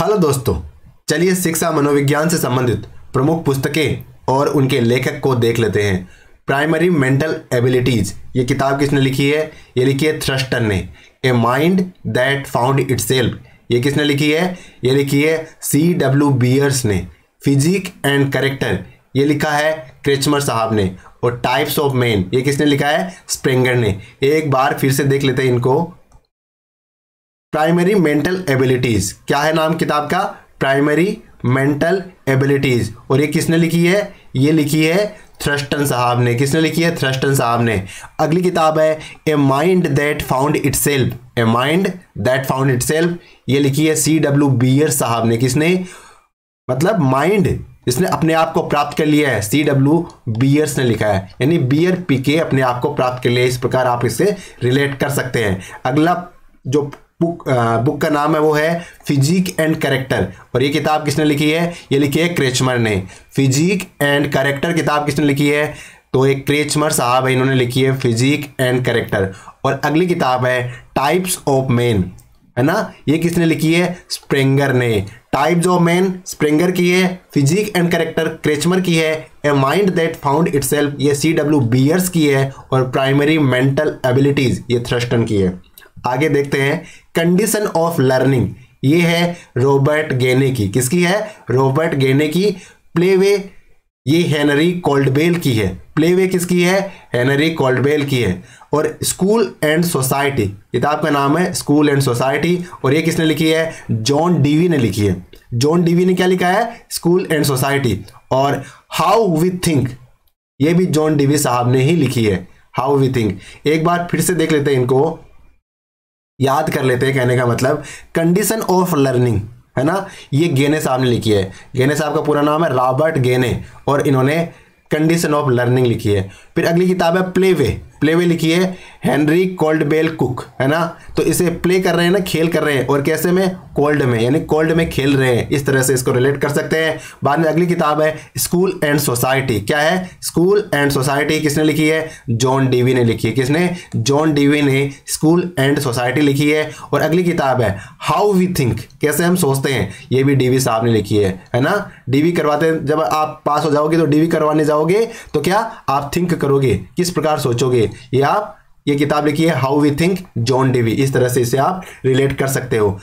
Hello दोस्तों, चलिए शिक्षा मनोविज्ञान से संबंधित प्रमुख पुस्तकें और उनके लेखक को देख लेते हैं। प्राइमरी मेंटल एबिलिटीज, ये किताब किसने लिखी है? ये लिखी है थ्रस्टन ने। A mind that found itself, ये किसने लिखी है? ये लिखी है C.W. बियर्स ने। फिजिक एंड कैरेक्टर, ये लिखा है क्रेचमर साहब ने। और टाइप्स ऑफ मैन, ये किसने लिखा है? स्प्रेंगर ने। एक बार फिर से देख लेते हैं इनको। प्राइमरी मेंटल एबिलिटीज, क्या है नाम किताब का? Primary mental abilities. और ये किसने लिखी है? ये लिखी है थ्रस्टन साहब ने। किसने लिखी है? थ्रस्टन साहब ने। अगली किताब है a mind that found itself. A mind that found itself, ये लिखी है C.W. बियर्स साहब ने। किसने? मतलब माइंड जिसने अपने आप को प्राप्त कर लिया है, C.W. बियर्स ने लिखा है, यानी बियर पी के अपने आप को प्राप्त कर लिया। इस प्रकार आप इससे रिलेट कर सकते हैं। अगला जो बुक का नाम है वो है फिजिक एंड कैरेक्टर। और ये किताब किसने लिखी है? ये लिखी है क्रेचमर ने। फिजिक एंड कैरेक्टर किताब किसने लिखी है? तो एक क्रेचमर साहब है, इन्होंने लिखी है फिजिक एंड कैरेक्टर। और अगली किताब है टाइप्स ऑफ मैन, है ना, ये किसने लिखी है? स्प्रेंगर ने। टाइप्स ऑफ मैन स्प्रेंगर की है, फिजिक एंड कैरेक्टर क्रेचमर की है, a mind that found itself ये C.W. बियर्स की है, और प्राइमरी मेंटल एबिलिटीज ये थ्रस्टन की है। आगे देखते हैं कंडीशन ऑफ लर्निंग, ये है रॉबर्ट गेने की। किसकी है? रॉबर्ट गेने की। प्लेवे ये हेनरी कोल्डवेल की है। प्लेवे किसकी है? हेनरी कोल्डवेल की है। और स्कूल एंड सोसाइटी, किताब का नाम है स्कूल एंड सोसाइटी। और ये किसने लिखी है? जॉन डीवी ने लिखी है। जॉन डीवी ने क्या लिखा है? School and society. और हाउ वी थिंक, ये भी जॉन डीवी साहब ने ही लिखी है। हाउ वी थिंक, एक बार फिर से देख लेते हैं, इनको याद कर लेते हैं। कहने का मतलब कंडीशन ऑफ लर्निंग, है ना, ये गेने साहब ने लिखी है। गेने साहब का पूरा नाम है रॉबर्ट गेने, और इन्होंने कंडीशन ऑफ लर्निंग लिखी है। फिर अगली किताब है प्लेवे। प्लेवे लिखी है हेनरी कोल्डवेल कुक, है ना। तो इसे प्ले कर रहे हैं ना, खेल कर रहे हैं, और कैसे में? कोल्ड में, यानी कोल्ड में खेल रहे हैं। इस तरह से इसको रिलेट कर सकते हैं। बाद में अगली किताब है स्कूल एंड सोसाइटी। क्या है? स्कूल एंड सोसाइटी किसने लिखी है? जॉन डीवी ने लिखी है। किसने? जॉन डीवी ने स्कूल एंड सोसाइटी लिखी है। और अगली किताब है हाउ वी थिंक, कैसे हम सोचते हैं, ये भी डीवी साहब ने लिखी है ना। डीवी करवाते, जब आप पास हो जाओगे तो डीवी करवाने जाओगे तो क्या आप थिंक करोगे, किस प्रकार सोचोगे, ये किताब लिखी है how we think, John Dewey. इस तरह से इसे आप रिलेट कर सकते हो।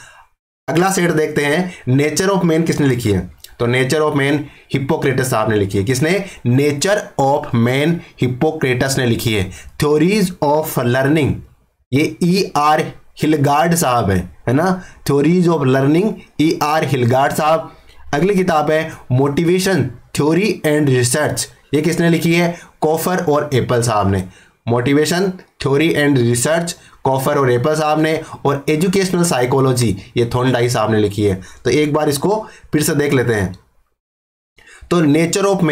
अगला सेट देखते हैं नेचर ऑफ मैन किसने लिखी है? तो नेचर ऑफ मैन हिप्पोक्रेटस साहब ने लिखी है। किसने? नेचर ऑफ मैन हिप्पोक्रेटस ने लिखी है। थ्योरीज ऑफ लर्निंग, ये E.R. हिलगार्ड साहब है ना। Theories of learning E.R. हिलगार्ड साहब। अगली किताब है मोटिवेशन थ्योरी एंड रिसर्च, ये किसने लिखी है? कॉफर और एप्पल साहब ने। Motivation theory and research coffer और एप्पल साहब ने। और एजुकेशनल साइकोलॉजी ये थॉर्नडाइक साहब ने लिखी है। तो एक बार इसको फिर से देख लेते हैं। तो नेचर ऑफ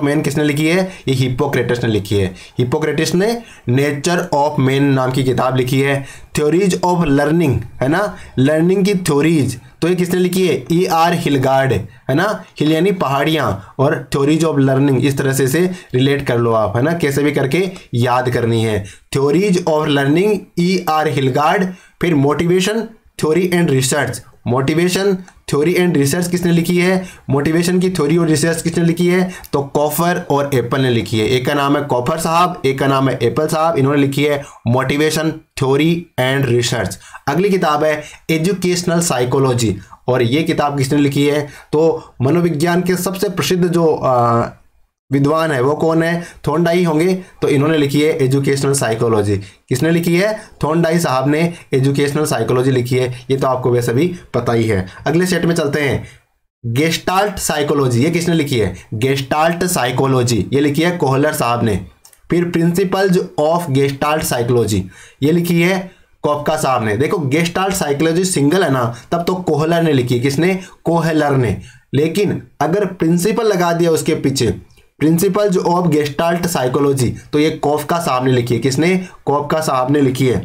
मैन किसने लिखी है? ये हिप्पोक्रेटस ने लिखी है। हिप्पोक्रेटस ने नेचर ऑफ मैन नाम की किताब लिखी है। थ्योरीज ऑफ लर्निंग, है ना, लर्निंग की थ्योरीज, तो ये किसने लिखी है? E.R. हिलगार्ड, है ना। हिल यानी पहाड़ियां, और थ्योरीज ऑफ लर्निंग, इस तरह से इसे रिलेट कर लो आप, है ना, कैसे भी करके याद करनी है। Theories of learning E.R. हिलगार्ड। फिर motivation theory and research, motivation theory and research किसने लिखी है? मोटिवेशन की थ्योरी और रिसर्च किसने लिखी है? तो कॉफर और एप्पल ने लिखी है। एक का नाम है कॉफर साहब, एक का नाम है एप्पल साहब। इन्होंने लिखी है मोटिवेशन थ्योरी एंड रिसर्च। अगली किताब है एजुकेशनल साइकोलॉजी, और ये किताब किसने लिखी है? तो मनोविज्ञान के सबसे प्रसिद्ध जो विद्वान है वो कौन है? थॉर्नडाइक होंगे। तो इन्होंने लिखी है एजुकेशनल साइकोलॉजी। किसने लिखी है? थॉर्नडाइक साहब ने एजुकेशनल साइकोलॉजी लिखी है। ये तो आपको वैसे भी पता ही है। अगले सेट में चलते हैं गेस्टाल्ट साइकोलॉजी, ये किसने लिखी है? गेस्टाल्ट साइकोलॉजी ये लिखी है कोहलर साहब ने। फिर प्रिंसिपल्स ऑफ गेस्टाल्ट साइकोलॉजी ये लिखी है कॉफका साहब ने। देखो गेस्टाल्ट साइकोलॉजी सिंगल है ना, तब तो कोहलर ने लिखी है। किसने? कोहलर ने। लेकिन अगर प्रिंसिपल लगा दिया उसके पीछे, प्रिंसिपल्स ऑफ गेस्टाल्ट साइकोलॉजी, तो ये कॉफका साहब ने लिखी है। किसने? कॉफका साहब ने लिखी है।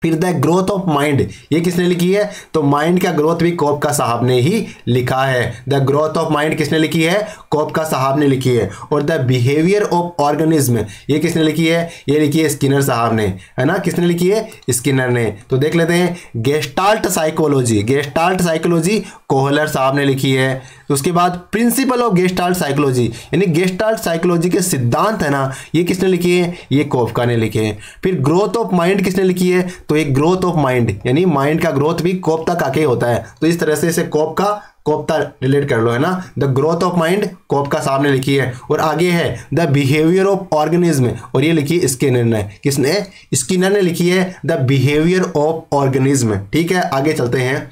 फिर द ग्रोथ ऑफ माइंड, ये किसने लिखी है? तो माइंड का ग्रोथ भी कोपका साहब ने ही लिखा है। द ग्रोथ ऑफ माइंड किसने लिखी है? कोपका साहब ने लिखी है। और द बिहेवियर ऑफ ऑर्गेनिज्म, ये किसने लिखी है? ये लिखी है स्किनर साहब ने, है ना। किसने लिखी है? स्किनर ने। तो देख लेते हैं, gestalt psychology, gestalt psychology Kohler साहब ने लिखी है। तो उसके बाद प्रिंसिपल ऑफ गेस्टाल्ट साइकोलॉजी, यानी गेस्टाल्ट साइकोलॉजी के सिद्धांत है ना, ये किसने लिखी है? ये कोपका ने लिखे हैं। फिर ग्रोथ ऑफ माइंड किसने लिखी है? तो एक ग्रोथ ऑफ माइंड, यानी माइंड का ग्रोथ भी कोपका का के होता है। तो इस तरह से इसे कोपका रिलेट कर लो, है ना। द ग्रोथ ऑफ माइंड कोपका साहब ने लिखी है। और आगे है द बिहेवियर ऑफ ऑर्गेनिज्म, और ये लिखी है स्किनर ने। किसने? स्किनर ने लिखी है द बिहेवियर ऑफ ऑर्गेनिज्म। ठीक है, आगे चलते हैं।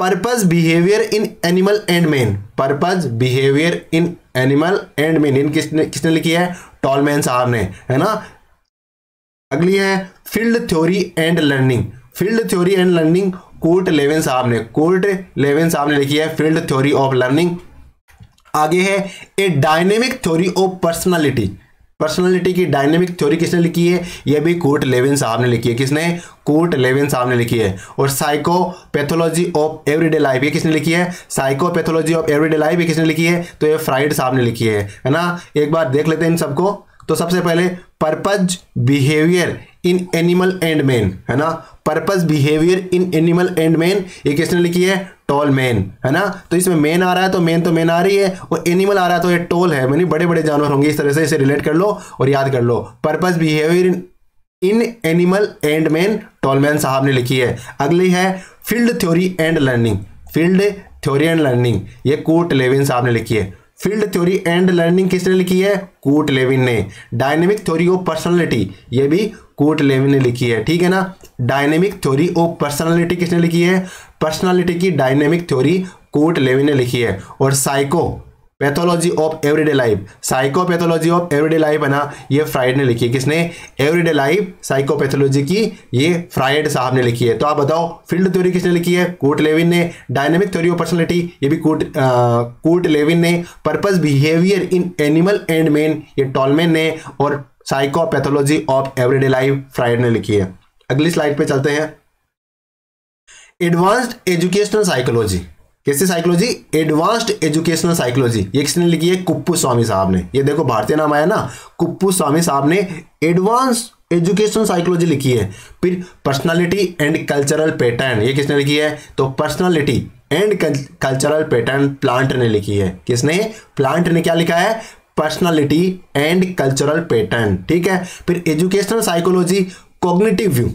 Purpose behaviour in animal and man, purpose behaviour in animal and man, इन किसने लिखी है? टॉलमैन साहब ने, है ना। अगली है field theory and learning, field theory and learning Kurt Lewin साहब ने, कोर्ट लेविन साहब ने लिखी है फील्ड थ्योरी ऑफ लर्निंग। आगे है a dynamic theory of personality, personality की डायनेमिक थ्योरी किसने लिखी है? यह भी कोर्ट लेविन साहब ने लिखी है। किसने? कोर्ट लेविन साहब ने लिखी है। और साइकोपैथोलॉजी ऑफ एवरीडे लाइफ, ये किसने लिखी है? साइकोपैथोलॉजी ऑफ एवरीडे लाइफ ये किसने लिखी है? तो ये फ्राइड साहब ने लिखी है ना। एक बार देख लेते हैं इन सबको। तो सबसे पहले purpose behaviour in animal and man, है ना। Purpose behaviour in animal and man, ये किसने लिखी है? टॉलमैन, है ना। तो इसमें मैन आ रहा है तो मैन आ रही है, और एनिमल आ रहा है तो ये टोल है, यानी बड़े बड़े जानवर होंगे। इस तरह से इसे रिलेट कर लो और याद कर लो। Purpose behaviour in animal and man Tolman साहब ने लिखी है। अगली है field theory and learning, field theory and learning, ये कोर्ट लेविन साहब ने लिखी है। फील्ड थ्योरी एंड लर्निंग किसने लिखी है? कोर्ट लेविन ने। डायनेमिक थ्योरी ऑफ पर्सनालिटी, ये भी कोर्ट लेविन ने लिखी है। ठीक है ना। डायनेमिक थ्योरी ऑफ पर्सनालिटी किसने लिखी है? पर्सनालिटी की डायनेमिक थ्योरी कोर्ट लेविन ने लिखी है। और psycho pathology of everyday life, psychopathology of everyday life है ना, ये फ्राइड ने लिखी है। किसने? एवरीडे लाइफ साइकोपैथोलॉजी की ये फ्राइड साहब ने लिखी है। तो आप बताओ फील्ड थ्योरी किसने लिखी है? कोर्ट लेविन ने। डायनेमिक थ्योरी ऑफ पर्सनालिटी ये भी कोर्ट लेविन ने। Purpose behaviour in animal and man ये टॉलमैन ने। और psychopathology of everyday life fried ने लिखी है। अगली स्लाइड पे चलते हैं। एडवांस्ड एजुकेशनल साइकोलॉजी, कैसी साइकोलॉजी? एडवांस्ड एजुकेशनल साइकोलॉजी, ये किसने लिखी है? कुप्पुस्वामी साहब ने। ये देखो भारतीय नाम आया ना, कुप्पुस्वामी साहब ने एडवांस एजुकेशनल साइकोलॉजी लिखी है। फिर पर्सनालिटी एंड कल्चरल पैटर्न, ये किसने लिखी है? तो personality and cultural pattern plant ने लिखी है। किसने? प्लांट ने क्या लिखा है? Personality and cultural pattern. ठीक है। फिर educational psychology cognitive view,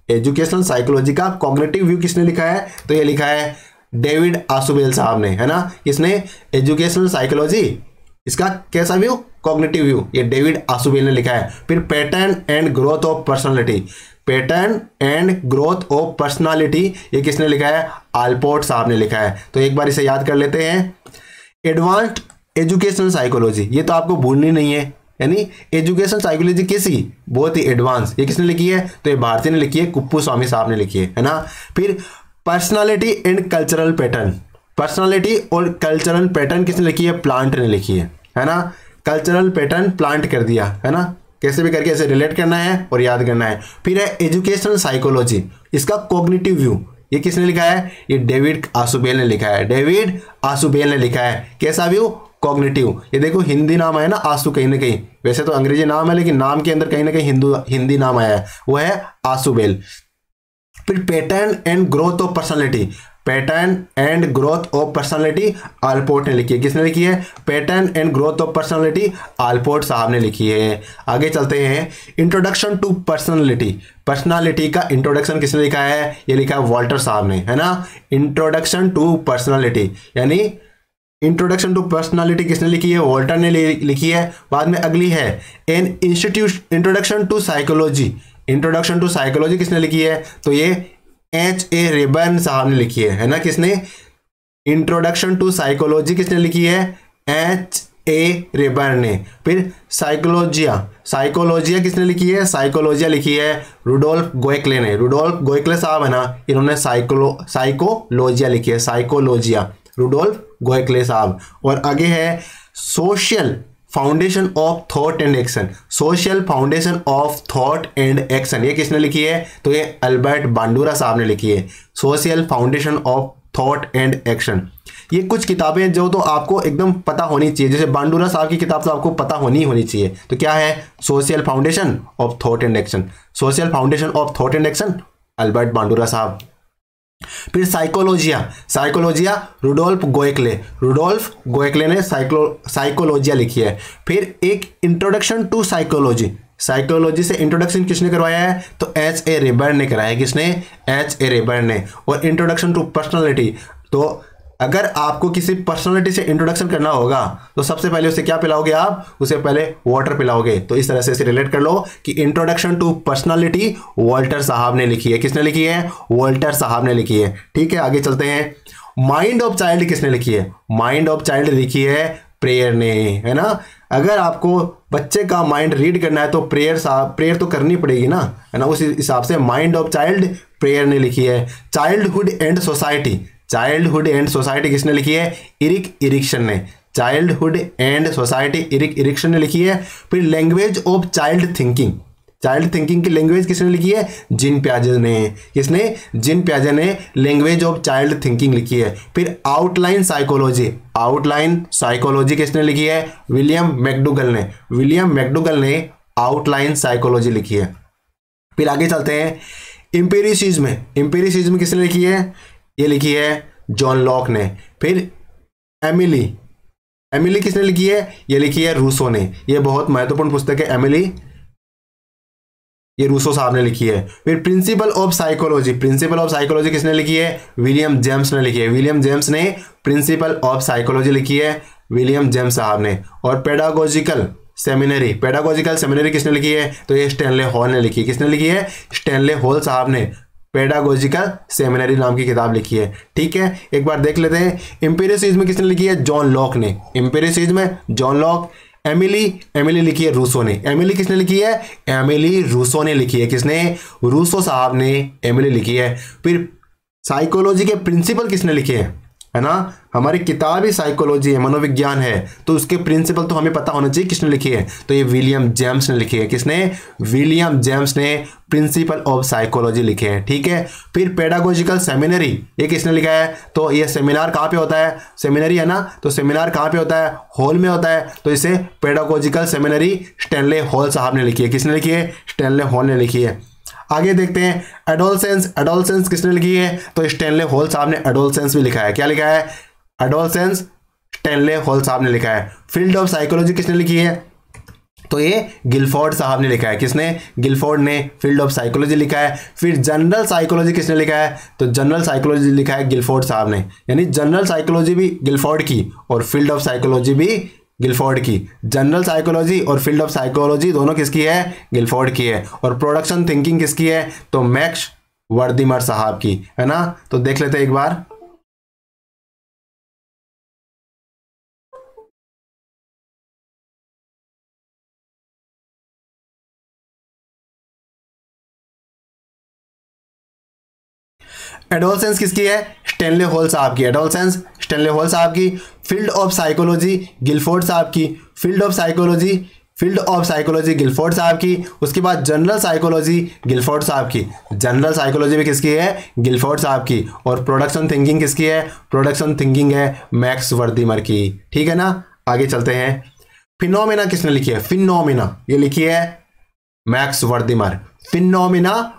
educational psychology का कॉग्निटिव व्यू किसने लिखा है? तो ये लिखा है डेविड आसुबेल साहब ने, है ना। इसने एजुकेशनल साइकोलॉजी, इसका कैसा व्यू? कॉग्निटिव व्यू, ये डेविड आसुबेल ने लिखा है। फिर pattern and growth of personality, pattern and growth of personality ये किसने लिखा है? आलपोर्ट साहब ने लिखा है। तो एक बार इसे याद कर लेते हैं। एडवांस्ड एजुकेशनल साइकोलॉजी, ये तो आपको भूलनी नहीं है, यानी एजुकेशन साइकोलॉजी कैसी? बहुत ही एडवांस, ये किसने लिखी है? तो ये भारतीय ने लिखी है, कुप्पुस्वामी साहब ने लिखी है ना। फिर personality and cultural pattern, personality और कल्चरल पैटर्न किसने लिखी है? प्लांट ने लिखी है ना। कल्चरल पैटर्न प्लांट कर दिया, है ना। कैसे भी करके इसे रिलेट करना है और याद करना है। फिर है एजुकेशनल साइकोलॉजी, इसका कॉग्निटिव व्यू, ये किसने लिखा है? ये डेविड आसुबेल ने लिखा है, डेविड आसुबेल ने लिखा है। कैसा व्यू? कॉग्निटिव। ये देखो हिंदी नाम है ना आसु, कहीं ना कहीं, वैसे तो अंग्रेजी नाम है लेकिन नाम के अंदर कहीं ना कहीं हिंदी नाम आया है, वो है आसुबेल। फिर pattern and growth of personality, pattern and growth of personality Allport ने लिखी है। किसने लिखी है? Pattern and growth of personality Allport साहब ने लिखी है। आगे चलते हैं। इंट्रोडक्शन टू पर्सनालिटी, पर्सनालिटी का इंट्रोडक्शन किसने लिखा है? ये लिखा है वॉल्टर साहब ने, है ना। इंट्रोडक्शन टू पर्सनालिटी, यानी इंट्रोडक्शन टू पर्सनालिटी किसने लिखी है? वॉल्टर ने लिखी है। बाद में अगली है an introduction to psychology, introduction to psychology किसने लिखी है? तो ये H.A. रेबर्न साहब ने लिखी है ना। किसने? इंट्रोडक्शन टू साइकोलॉजी किसने लिखी है? H.A. रेबर्न ने। फिर साइकोलॉजिया, साइकोलॉजिया किसने लिखी है? साइकोलॉजिया लिखी है रुडोल्फ गोएक्ले ने, रुडोल्फ गोएक्ले साहब है ना, इन्होंने साइकोलॉजिया लिखी है, साइकोलॉजिया, रुडोल्फ गोएक्ले साहब। और आगे है social foundation of thought and action, social foundation of thought and action, ये किसने लिखी है? तो ये अल्बर्ट बांडुरा साहब ने लिखी है, social foundation of thought and action. ये कुछ किताबें जो तो आपको एकदम पता होनी चाहिए, जैसे बांडुरा साहब की किताब तो आपको पता होनी चाहिए। तो क्या है? Social foundation of thought and action, social foundation of thought and action, Albert बांडुरा साहब। फिर साइकोलॉजिया रुडोल्फ गोएकले ने साइकोलॉजिया लिखी है। फिर एक इंट्रोडक्शन टू साइकोलॉजी से इंट्रोडक्शन किसने करवाया है? तो H.A. रेबर्न ने कराया है। किसने? H.A. रेबर्न ने। और इंट्रोडक्शन टू पर्सनालिटी, तो अगर आपको किसी पर्सनालिटी से इंट्रोडक्शन करना होगा तो सबसे पहले उसे क्या पिलाओगे आप? उसे पहले वाटर पिलाओगे। तो इस तरह से इसे रिलेट कर लो कि इंट्रोडक्शन टू पर्सनालिटी वॉल्टर साहब ने लिखी है। किसने लिखी है? वॉल्टर साहब ने लिखी है। ठीक है, आगे चलते हैं। माइंड ऑफ चाइल्ड किसने लिखी है? माइंड ऑफ चाइल्ड लिखी है प्रेयर ने, है ना। अगर आपको बच्चे का माइंड रीड करना है तो प्रेयर तो करनी पड़ेगी ना, है ना। उस हिसाब से माइंड ऑफ चाइल्ड प्रेयर ने लिखी है। चाइल्डहुड एंड सोसाइटी किसने लिखी है? इरिक इरिक्सन ने। Childhood and society Eric Erikson ने लिखी है। फिर लैंग्वेज ऑफ चाइल्ड थिंकिंग की लैंग्वेज किसने लिखी है? जीन पियाजे ने। किसने? जीन पियाजे ने लैंग्वेज ऑफ चाइल्ड थिंकिंग लिखी है। फिर आउटलाइन साइकोलॉजी किसने लिखी है? विलियम मैकडूगल ने आउटलाइन साइकोलॉजी लिखी है। फिर आगे चलते हैं। एम्पिरिसिज्म किसने लिखी है? ये लिखी है जॉन लॉक ने। फिर एमिली किसने लिखी है? ये लिखी है रूसो ने। ये बहुत महत्वपूर्ण पुस्तक है एमिली, ये रूसो साहब ने लिखी है। फिर प्रिंसिपल ऑफ साइकोलॉजी किसने लिखी है? विलियम जेम्स ने लिखी है। विलियम जेम्स ने प्रिंसिपल ऑफ साइकोलॉजी लिखी है, विलियम जेम्स साहब ने। और पेडागोजिकल सेमिनरी किसने लिखी है? तो ये स्टैनले हॉल ने लिखी है। किसने लिखी है? स्टैनले हॉल साहब ने पेडागोजिकल सेमिनरी नाम की किताब लिखी है। ठीक है, एक बार देख लेते हैं। एम्पिरिसिज्म किसने लिखी है? जॉन लॉक ने। Empiricism John Locke. एमिली लिखी है रूसो ने। एमिली किसने लिखी है? एमिली रूसो ने लिखी है। किसने? रूसो साहब ने एमिली लिखी है। फिर साइकोलॉजी के प्रिंसिपल किसने लिखे हैं? है ना, हमारी किताब ही साइकोलॉजी है, मनोविज्ञान है, तो उसके प्रिंसिपल तो हमें पता होना चाहिए किसने लिखी है। तो ये विलियम जेम्स ने लिखी है। किसने? विलियम जेम्स ने प्रिंसिपल ऑफ साइकोलॉजी लिखे हैं। ठीक है, फिर पेडागोजिकल सेमिनरी ये किसने लिखा है? तो ये सेमिनार कहाँ पे होता है? सेमिनरी है ना, तो सेमिनार कहाँ पे होता है? हॉल में होता है। तो इसे पेडागोजिकल सेमिनरी स्टैनले हॉल साहब ने लिखी है। किसने लिखी है? स्टैनले हॉल ने लिखी है। आगे देखते हैं। एडोलसेंस किसने लिखी है? तो स्टैनले हॉल साहब ने एडोलसेंस भी लिखा है। क्या लिखा है? एडोलसेंस स्टैनले हॉल साहब ने लिखा है। फील्ड ऑफ साइकोलॉजी किसने लिखी है? तो ये गिलफोर्ड साहब ने लिखा है। किसने? गिलफोर्ड ने फील्ड ऑफ साइकोलॉजी लिखा है। फिर जनरल साइकोलॉजी किसने लिखा है? तो जनरल साइकोलॉजी लिखा है गिलफोर्ड साहब ने। यानी जनरल साइकोलॉजी भी गिलफोर्ड की और फील्ड ऑफ साइकोलॉजी भी गिलफोर्ड की। जनरल साइकोलॉजी और फील्ड ऑफ साइकोलॉजी दोनों किसकी है? गिलफोर्ड की है। और प्रोडक्शन थिंकिंग किसकी है? तो मैक्स वर्दिमर साहब की, है ना। तो देख लेते हैं एक बार। एडोलसेंस किसकी है? स्टैनले हॉल साहब की। एडोलसेंस स्टैनले हॉल साहब की। फील्ड ऑफ साइकोलॉजी गिलफोर्ड साहब की। फील्ड ऑफ साइकोलॉजी गिलफोर्ड साहब की। उसके बाद जनरल साइकोलॉजी गिलफोर्ड साहब की। जनरल साइकोलॉजी भी किसकी है? गिलफोर्ड साहब की। और प्रोडक्शन थिंकिंग किसकी है? प्रोडक्शन थिंकिंग है मैक्स वर्दिमर की। ठीक है ना, आगे चलते हैं। फिनोमेना किसने लिखी है? फिनोमेना ये लिखी है Max Wertheimer. Phenomena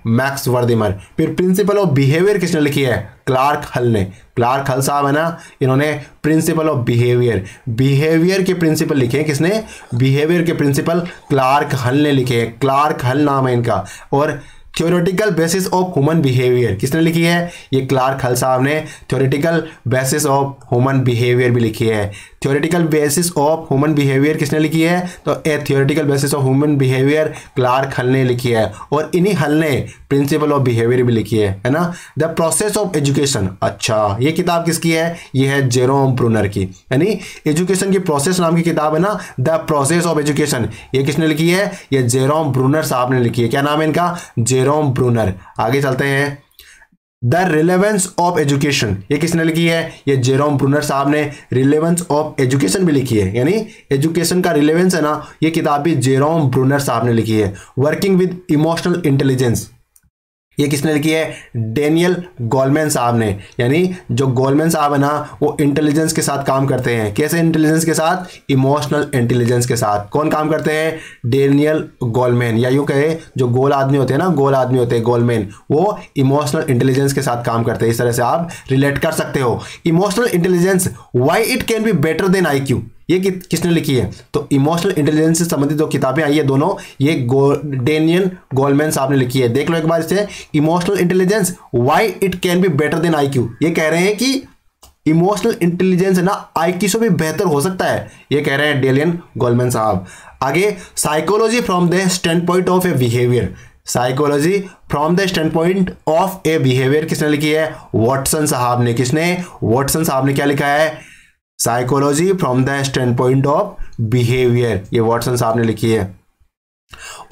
Max Wertheimer. फिर प्रिंसिपल ऑफ बिहेवियर किसने लिखी है? क्लार्क हल ने। क्लार्क हल साहब है ना, इन्होंने प्रिंसिपल ऑफ बिहेवियर के प्रिंसिपल लिखे हैं। किसने? बिहेवियर के प्रिंसिपल क्लार्क हल ने लिखे हैं। क्लार्क हल नाम है इनका। और theoretical basis of human behaviour किसने लिखी है? ये क्लार्क हल साहब ने theoretical basis of human behaviour भी लिखी है। Theoretical basis of human behaviour किसने लिखी है? तो a theoretical basis of human behaviour Clark Hull ने लिखी है। और इन्हीं हल ने प्रिंसिपल ऑफ बिहेवियर भी लिखी है ना। द प्रोसेस ऑफ एजुकेशन, अच्छा ये किताब किसकी है? ये है जेरोम ब्रूनर की, यानी एजुकेशन की प्रोसेस नाम की किताब है ना, द प्रोसेस ऑफ एजुकेशन। ये किसने लिखी है? ये जेरोम ब्रूनर साहब ने लिखी है। क्या नाम है इनका? Jerome Bruner. आगे चलते हैं। द रिलेवेंस ऑफ एजुकेशन, ये किसने लिखी है? ये जेरोम ब्रूनर साहब ने रिलेवेंस ऑफ एजुकेशन भी लिखी है, यानी एजुकेशन का रिलेवेंस है ना, ये किताब भी जेरोम ब्रूनर साहब ने लिखी है। वर्किंग विद इमोशनल इंटेलिजेंस, ये किसने लिखी है? डेनियल गोलमैन साहब ने, यानी जो गोलमैन साहब है ना वो इंटेलिजेंस के साथ काम करते हैं। कैसे इंटेलिजेंस के साथ? इमोशनल इंटेलिजेंस के साथ। कौन काम करते हैं? डेनियल गोलमैन, या यूं कहे जो गोल आदमी होते हैं ना, गोल आदमी होते हैं गोलमैन, वो इमोशनल इंटेलिजेंस के साथ काम करते हैं। इस तरह से आप रिलेट कर सकते हो। Emotional intelligence, why it can be better than IQ, ये किसने लिखी है? तो इमोशनल इंटेलिजेंस से संबंधित जो किताबें आई है दोनों, ये डेनियल गोलमैन साहब ने लिखी है। देख लो एक बार इसे, emotional intelligence why it can be better than IQ। ये कह रहे हैं कि इमोशनल इंटेलिजेंस है ना IQ से भी बेहतर हो सकता है, ये कह रहे हैं डेनियल गोलमैन साहब। आगे, psychology from the stand point of A behaviour, psychology from the stand point of A behaviour किसने लिखी है? वॉटसन साहब ने। किसने? वॉटसन साहब ने क्या लिखा है? Psychology from the stand point of behaviour, ये वॉटसन साहब ने लिखी है।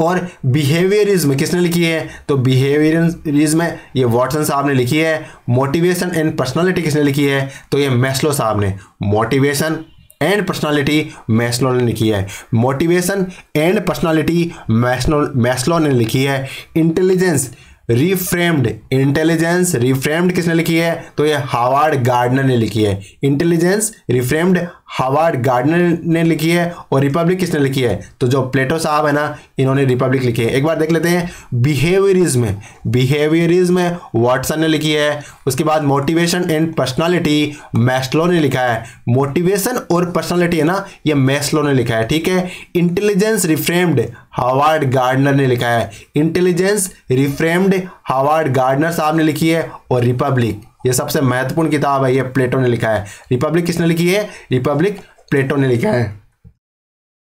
और बिहेवियरिज्म किसने लिखी है? तो बिहेवियरिज्म ये वॉटसन साहब ने लिखी है। मोटिवेशन एंड पर्सनालिटी किसने लिखी है? तो ये मैस्लो साहब ने। मोटिवेशन एंड पर्सनालिटी मैस्लो ने लिखी है। मोटिवेशन एंड पर्सनालिटी मैस्लो ने लिखी है। इंटेलिजेंस रिफ्रेम्ड, इंटेलिजेंस रिफ्रेम्ड किसने लिखी है? तो ये हावर्ड गार्डनर ने लिखी है। इंटेलिजेंस रिफ्रेम्ड हावर्ड गार्डनर ने लिखी है। और रिपब्लिक किसने लिखी है? तो जो प्लेटो साहब है ना, इन्होंने रिपब्लिक लिखी है। एक बार देख लेते हैं। बिहेवियरिज्म, बिहेवियरिज्म वॉटसन ने लिखी है। उसके बाद मोटिवेशन एंड पर्सनालिटी मैस्लो ने लिखा है। मोटिवेशन और पर्सनालिटी है ना, ये मैस्लो ने लिखा है, ठीक है। इंटेलिजेंस रिफ्रेम्ड हावर्ड गार्डनर ने लिखा है। इंटेलिजेंस रिफ्रेम्ड हावर्ड गार्डनर साहब ने लिखी है। और रिपब्लिक, ये सबसे महत्वपूर्ण किताब है, ये प्लेटो ने लिखा है। रिपब्लिक किसने लिखी है? रिपब्लिक प्लेटो ने लिखा है।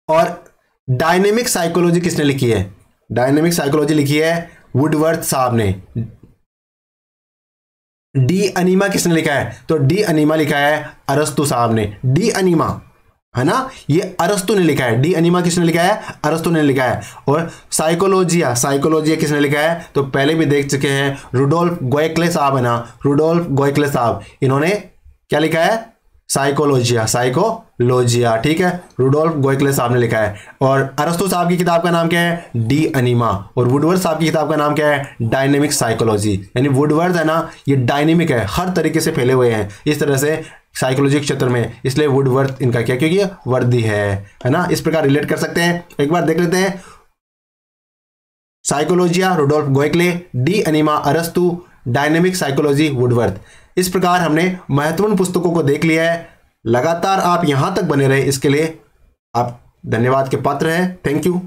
और डायनेमिक साइकोलॉजी किसने लिखी है? डायनेमिक साइकोलॉजी लिखी है वुडवर्थ साहब ने। डी अनीमा किसने लिखा है? तो डी अनीमा लिखा है अरस्तु साहब ने। डी अनीमा है ना, ये अरस्तु ने लिखा है। डी अनीमा किसने लिखा है? अरस्तु ने लिखा है। और साइकोलॉजिया, साइकोलॉजिया किसने लिखा है? तो पहले भी देख चुके हैं, रुडोल्फ गोएक्ले साहब है ना, रुडोल्फ गोएक्ले साहब, इन्होंने क्या लिखा है? साइकोलॉजिया, साइकोलॉजिया, ठीक है, रुडोल्फ गोएक्ले साहब ने लिखा है। और अरस्तु साहब की किताब का नाम क्या है? D enema. और वुडवर्थ साहब की किताब का नाम क्या है? Dynamic psychology. यानी वुडवर्थ है ना, ये डायनेमिक है, हर तरीके से फैले हुए हैं इस तरह से साइकोलॉजी के क्षेत्र में, इसलिए वुडवर्थ इनका क्या, क्योंकि ये वर्दी है ना, इस प्रकार रिलेट कर सकते हैं। एक बार देख लेते हैं। साइकोलॉजिया रुडोल्फ गोएक्ले, डी अनीमा अरस्तु, डायनेमिक साइकोलॉजी वुडवर्थ। इस प्रकार हमने महत्वपूर्ण पुस्तकों को देख लिया है। लगातार आप यहां तक बने रहे, इसके लिए आप धन्यवाद के पात्र हैं। Thank you.